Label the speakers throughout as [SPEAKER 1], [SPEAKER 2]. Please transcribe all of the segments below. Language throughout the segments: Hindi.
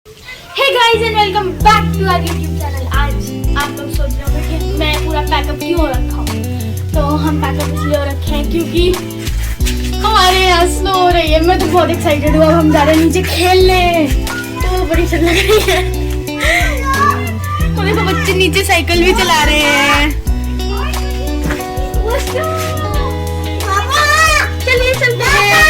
[SPEAKER 1] Hey guys and welcome back to our YouTube channel. आज आप लोग सोच रहे होंगे कि मैं पूरा पैकअप क्यों हो रखा हूँ। तो हम पैकअप इसलिए हो रखे हैं क्योंकि हमारे यहाँ स्नो हो रही है। मैं तो बहुत एक्साइटेड हूँ। अब हम जा रहे हैं नीचे खेलने, तो बड़ी अच्छा लग रही है। देखो बच्चे नीचे साइकिल भी चला रहे हैं। चलिए चलते हैं।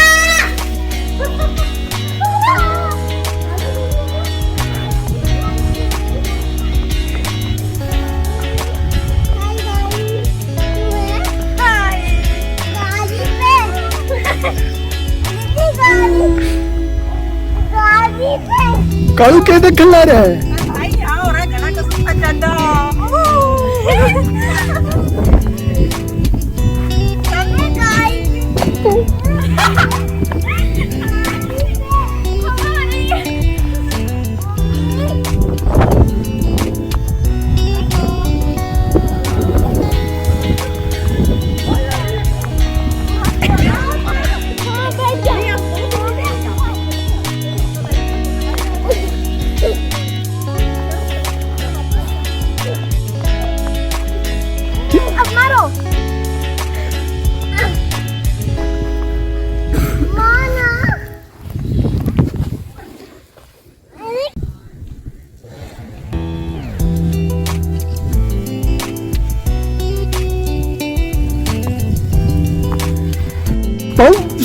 [SPEAKER 2] कालू क्या देख ला रहा है?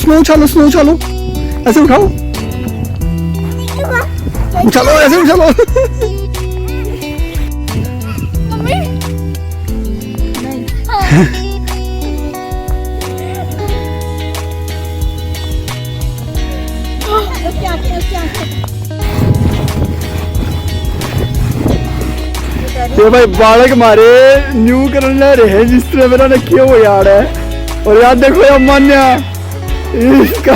[SPEAKER 2] स्नो उछालो, ऐसे उठाओ, उछालो, ऐसे उछालो।
[SPEAKER 1] मम्मी
[SPEAKER 2] ये भाई बालक मारे न्यू करने रहे हैं जिस तरह मेरा ने किया वो यार है। और यार देखो यार मान्या इसका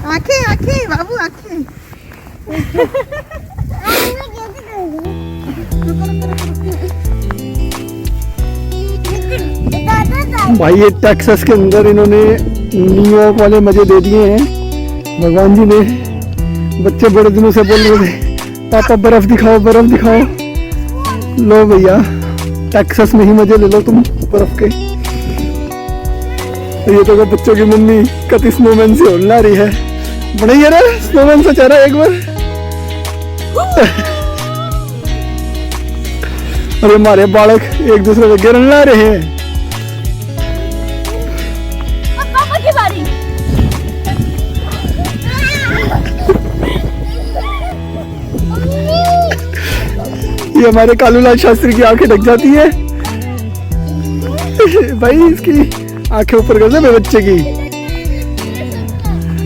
[SPEAKER 3] आंखें आंखें बाबू आंखें।
[SPEAKER 2] भाई ये टेक्सास के अंदर इन्होंने न्यूयॉर्क वाले मजे दे दिए हैं। भगवान जी ने, बच्चे बड़े दिनों से बोल रहे थे पापा बर्फ दिखाओ, बर्फ दिखाओ। लो भैया टेक्सास में ही मजे ले लो तुम बर्फ के। ये तो बच्चों की मम्मी कति स्नोमैन से होने रही है। बढ़िया रे स्नोमैन से चेहरा एक बार। और हमारे बालक एक दूसरे पे गिरन ला रहे हैं।
[SPEAKER 1] अब पापा की बारी।
[SPEAKER 2] ये हमारे कालूलाल शास्त्री की आंखें ढक जाती है। भाई इसकी आंखें ऊपर कर दे मेरे बच्चे की।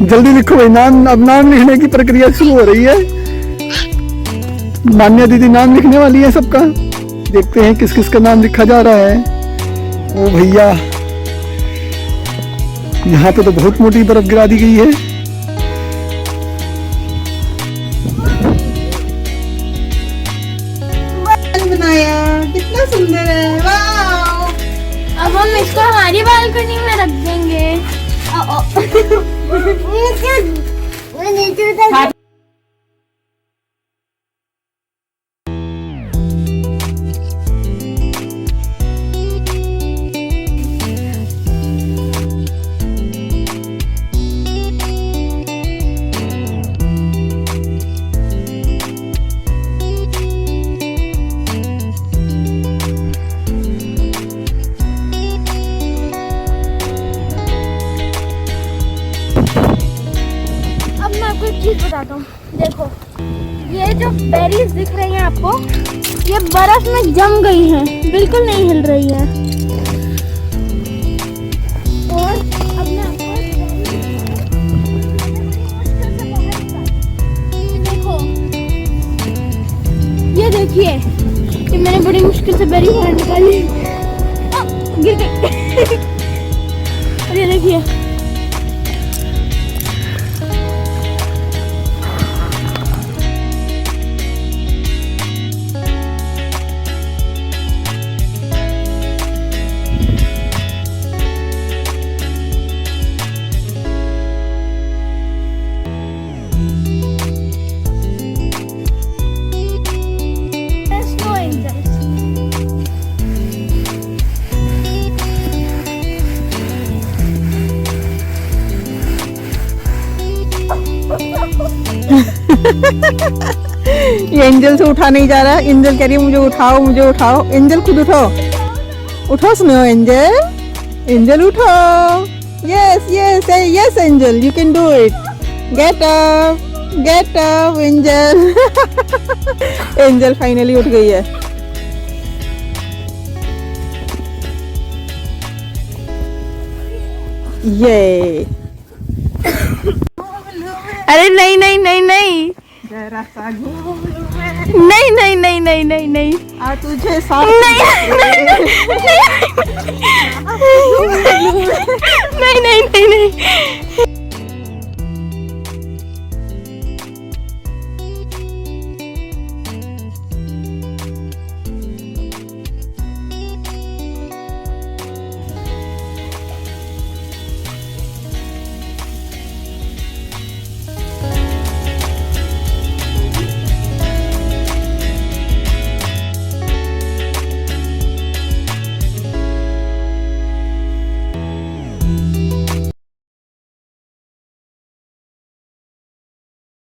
[SPEAKER 2] जल्दी लिखो भाई नाम। अब नाम लिखने की प्रक्रिया शुरू हो रही है। मान्या दीदी नाम लिखने वाली है सबका। देखते हैं किस किस का नाम लिखा जा रहा है। ओ भैया यहाँ पे तो बहुत मोटी बर्फ गिरा दी गई है।
[SPEAKER 3] बनाया कितना सुंदर है। वाह,
[SPEAKER 1] अब हम इसको हमारी बालकनी में रख देंगे। चीज बताता दिखाता हूँ। देखो ये जो बेरीज दिख रही हैं आपको, ये बर्फ में जम गई हैं, बिल्कुल नहीं हिल रही हैं। और अब मैं आपको देखो, ये देखिए, ये मैंने बड़ी मुश्किल से बेरी बाहर निकाली। गिर गई। और ये देखिए, स्नो एंजल्स।
[SPEAKER 3] ये एंजल से उठा नहीं जा रहा। एंजल कह रही है मुझे उठाओ, मुझे उठाओ। एंजल खुद उठो, उठो स्नो एंजल, एंजल उठो। Yes yes yes angel, you can do it. Get up angel. Angel finally उठ गई है। ये
[SPEAKER 1] अरे नहीं नहीं नहीं नहीं
[SPEAKER 3] जरा सा घूम लूं मैं।
[SPEAKER 1] नहीं नहीं नहीं नहीं नहीं नहीं
[SPEAKER 3] आ तुझे साथ
[SPEAKER 1] नहीं नहीं नहीं नहीं